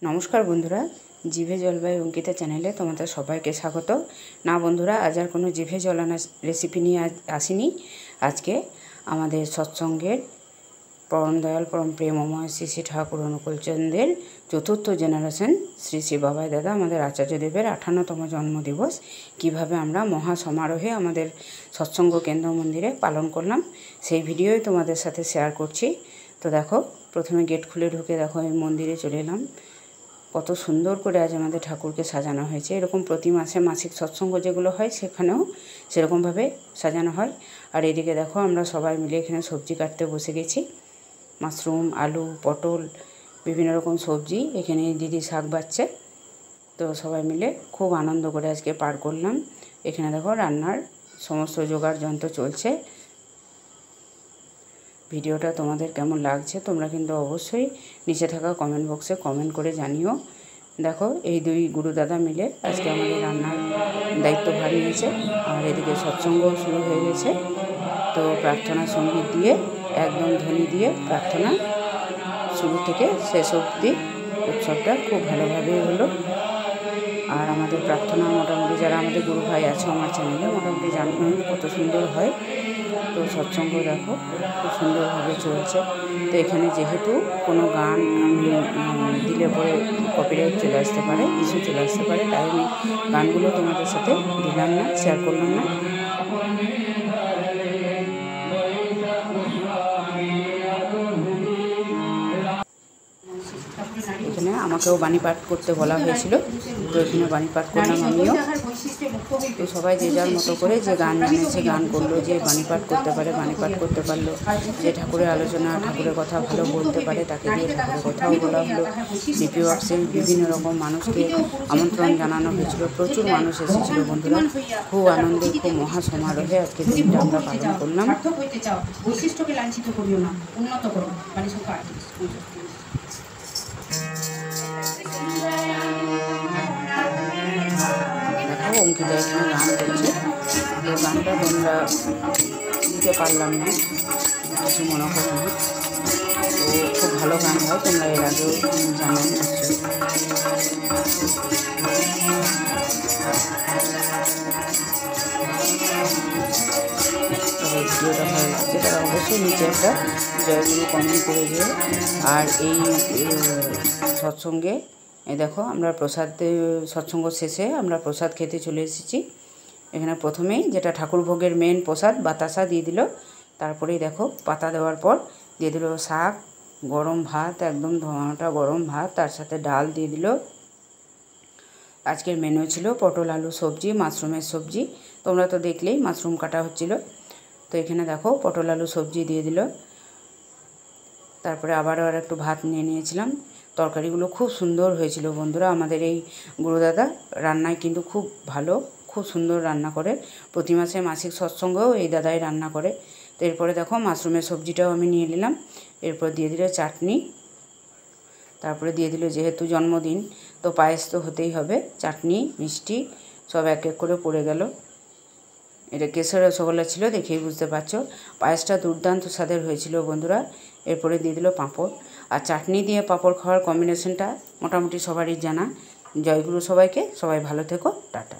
নমস্কার বন্ধুরা, জিভে জল বাই অঙ্কিতা চ্যানেলে তোমাদের সবাইকে স্বাগত। না বন্ধুরা, আজ আর কোনো জিভে জল আনা রেসিপি নিয়ে আসিনি। আজকে আমাদের সৎসঙ্গের পরম দয়াল পরম প্রেমময় শ্রী শ্রী ঠাকুর অনুকূলচন্দ্রের চতুর্থ জেনারেশন শ্রী শ্রী বাবাই দাদা আমাদের আচার্যদেবের 58তম জন্মদিবস কীভাবে আমরা মহা সমারোহে আমাদের সৎসঙ্গ কেন্দ্র মন্দিরে পালন করলাম, সেই ভিডিওই তোমাদের সাথে শেয়ার করছি। তো দেখো, প্রথমে গেট খুলে ঢুকে দেখো এই মন্দিরে চলে এলাম। কত সুন্দর করে আজ আমাদের ঠাকুরকে সাজানো হয়েছে। এরকম প্রতি মাসে মাসিক সৎসঙ্গ যেগুলো হয় সেখানেও সেরকমভাবে সাজানো হয়। আর এদিকে দেখো আমরা সবাই মিলে এখানে সবজি কাটতে বসে গেছি। মাশরুম, আলু, পটল, বিভিন্ন রকম সবজি এখানে দিদি শাক বাচ্ছে। তো সবাই মিলে খুব আনন্দ করে আজকে পার করলাম। এখানে দেখো রান্নার সমস্ত জোগাড় যন্ত্র চলছে। ভিডিওটা তোমাদের কেমন লাগছে তোমরা কিন্তু অবশ্যই নিচে থাকা কমেন্ট বক্সে কমেন্ট করে জানিও। দেখো এই দুই গুরুদাদা মিলে আজকে আমাদের রান্নার দায়িত্বভার নিয়েছে। আর এদিকে সৎসঙ্গ শুরু হয়ে গেছে। তো প্রার্থনা সঙ্গীত দিয়ে একদম ধ্বনি দিয়ে প্রার্থনা শুরু থেকে শেষ অবধি উৎসবটা খুব ভালোভাবেই হলো। আর আমাদের প্রার্থনা মোটামুটি যারা আমাদের গুরু ভাই আছে আমার চ্যানেলে মোটামুটি জানো কত সুন্দর হয়। তো সৎসঙ্গ দেখো খুব সুন্দরভাবে চলছে। তো এখানে যেহেতু কোনো গান আমি দিলে পরে কপিরাইট চলে আসতে পারে, ইস্যু চলে আসতে পারে, তাই আমি গানগুলো তোমাদের সাথে দিলাম না, শেয়ার করলাম না। এখানে আমাকেও বাণী পাঠ করতে বলা হয়েছিল, তো এখানে বাণী পাঠ করলাম আমিও। তো সবাই যে যার মতো করে যে গান জানেছে গান করলো, যে বাণী পাঠ করতে পারে বাণী পাঠ করতে পারলো, যে ঠাকুরের আলোচনা ঠাকুরের কথা ভালো বলতে পারে তাকে দিয়ে ঠাকুরের কথাও বলা হলো। ডিপি ওয়ার্কসে বিভিন্ন রকম মানুষকে আমন্ত্রণ জানানো হয়েছিল, প্রচুর মানুষ এসেছিল বন্ধুরা। খুব আনন্দে খুব মহা সমারোহে আজকে দিনটা আমরা পালন করলাম। বৈশিষ্ট্যকে লাঞ্ছিত করিও না, উন্নত করো। দেখো অঙ্কিতা এখানে গান করছে। তো গানটা তোমরা দিতে পারলাম না, কিছু মনে করো না। তো খুব ভালো গান হয়, তোমরা এর আগেও জানো নিশ্চয়ই। ভিডিওটা ভালো লাগছে তারা অবশ্যই নিচে একটা জয়গুরু কমেন্ট করে দিও। আর এই সৎসঙ্গে দেখো আমরা সৎসঙ্গ শেষে আমরা প্রসাদ খেতে চলে এসেছি। এখানে প্রথমেই যেটা ঠাকুর ভোগের মেন প্রসাদ বাতাসা দিয়ে দিল। তারপরেই দেখো পাতা দেওয়ার পর দিয়ে দিল শাক, গরম ভাত, একদম ধোঁয়াটা গরম ভাত, তার সাথে ডাল দিয়ে দিল। আজকের মেনু ছিল পটল আলু সবজি, মাশরুমের সবজি। তোমরা তো দেখলেই মাশরুম কাটা হচ্ছিল। তো এখানে দেখো পটল আলু সবজি দিয়ে দিল। তারপরে আবারও আর একটু ভাত নিয়ে নিয়েছিলাম। তরকারিগুলো খুব সুন্দর হয়েছিল বন্ধুরা। আমাদের এই গুরুদাদা রান্নায় কিন্তু খুব ভালো, খুব সুন্দর রান্না করে। প্রতি মাসে মাসিক সৎসঙ্গেও এই দাদাই রান্না করে। তো এরপরে দেখো মাশরুমের সবজিটাও আমি নিয়ে নিলাম। এরপর দিয়ে দিল চাটনি। তারপরে দিয়ে দিল, যেহেতু জন্মদিন তো পায়েস তো হতেই হবে, চাটনি মিষ্টি সব এক এক করে পড়ে গেল। এটা কেশর রসগোল্লা ছিল, দেখেই বুঝতে পারছো। পায়েসটা দুর্দান্ত স্বাদের হয়েছিল বন্ধুরা। এরপরে দিয়ে দিল পাঁপড়। আর চাটনি দিয়ে পাঁপড় খাওয়ার কম্বিনেশনটা মোটামুটি সবারই জানা। জয়গুরু সবাইকে, সবাই ভালো থেকো, টাটা।